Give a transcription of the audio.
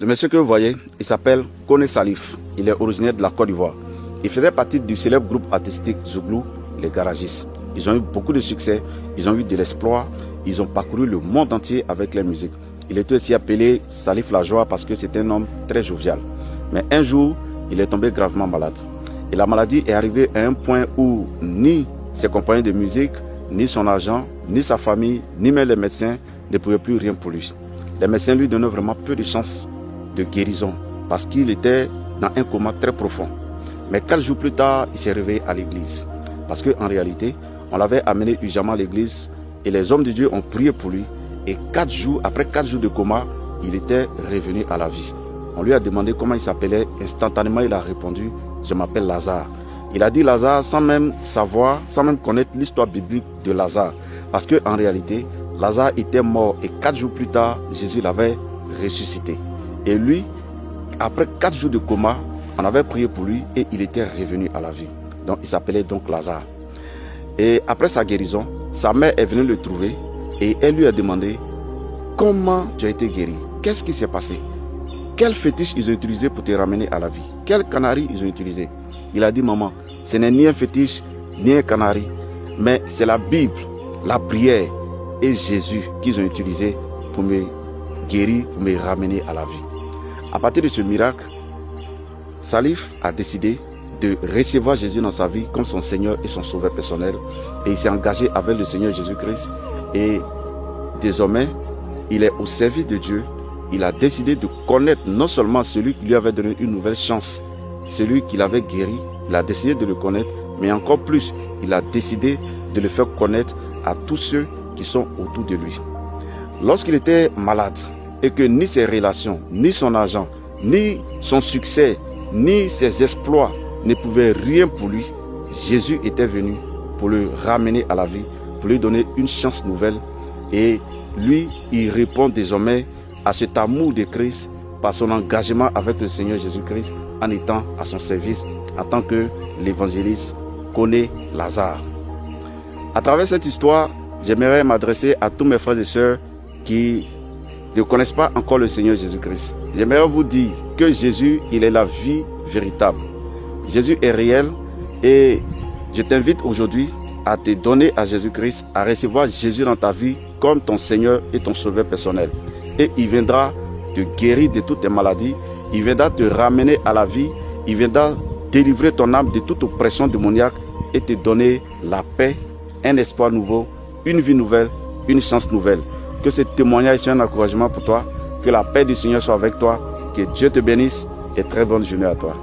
Le monsieur que vous voyez, il s'appelle Kone Salif. Il est originaire de la Côte d'Ivoire. Il faisait partie du célèbre groupe artistique Zouglou, les Garagistes. Ils ont eu beaucoup de succès, ils ont eu de l'exploit, ils ont parcouru le monde entier avec leur musique. Il était aussi appelé Salif la Joie parce que c'était un homme très jovial. Mais un jour, il est tombé gravement malade. Et la maladie est arrivée à un point où ni ses compagnons de musique, ni son argent, ni sa famille, ni même les médecins ne pouvaient plus rien pour lui. Les médecins lui donnaient vraiment peu de chances de guérison parce qu'il était dans un coma très profond. Mais 4 jours plus tard, il s'est réveillé à l'église. Parce qu'en réalité, on l'avait amené urgemment à l'église et les hommes de Dieu ont prié pour lui. Et après 4 jours de coma, il était revenu à la vie. On lui a demandé comment il s'appelait. Instantanément, il a répondu, je m'appelle Lazare. Il a dit Lazare sans même savoir, sans même connaître l'histoire biblique de Lazare. Parce qu'en réalité, Lazare était mort et 4 jours plus tard, Jésus l'avait ressuscité. Et lui, après 4 jours de coma, on avait prié pour lui et il était revenu à la vie. Donc, il s'appelait donc Lazare. Et après sa guérison, sa mère est venue le trouver et elle lui a demandé comment tu as été guéri, qu'est-ce qui s'est passé, quel fétiche ils ont utilisé pour te ramener à la vie, quel canari ils ont utilisé. Il a dit maman, ce n'est ni un fétiche ni un canari, mais c'est la Bible, la prière et Jésus qu'ils ont utilisé pour me guérir, pour me ramener à la vie. À partir de ce miracle, Salif a décidé de recevoir Jésus dans sa vie comme son Seigneur et son Sauveur personnel. Et il s'est engagé avec le Seigneur Jésus-Christ. Et désormais, il est au service de Dieu. Il a décidé de connaître non seulement celui qui lui avait donné une nouvelle chance, celui qui l'avait guéri, il a décidé de le connaître, mais encore plus, il a décidé de le faire connaître à tous ceux qui sont autour de lui. Lorsqu'il était malade et que ni ses relations, ni son argent, ni son succès, ni ses exploits ne pouvaient rien pour lui, Jésus était venu pour le ramener à la vie, pour lui donner une chance nouvelle. Et lui, il répond désormais à cet amour de Christ par son engagement avec le Seigneur Jésus-Christ en étant à son service en tant que l'évangéliste Kone Lazare. À travers cette histoire, j'aimerais m'adresser à tous mes frères et sœurs qui ne connaissent pas encore le Seigneur Jésus-Christ. J'aimerais vous dire que Jésus, il est la vie véritable. Jésus est réel et je t'invite aujourd'hui à te donner à Jésus-Christ, à recevoir Jésus dans ta vie comme ton Seigneur et ton Sauveur personnel. Et il viendra te guérir de toutes tes maladies, il viendra te ramener à la vie, il viendra délivrer ton âme de toute oppression démoniaque et te donner la paix, un espoir nouveau, une vie nouvelle, une chance nouvelle. Que ce témoignage soit un encouragement pour toi, que la paix du Seigneur soit avec toi, que Dieu te bénisse et très bonne journée à toi.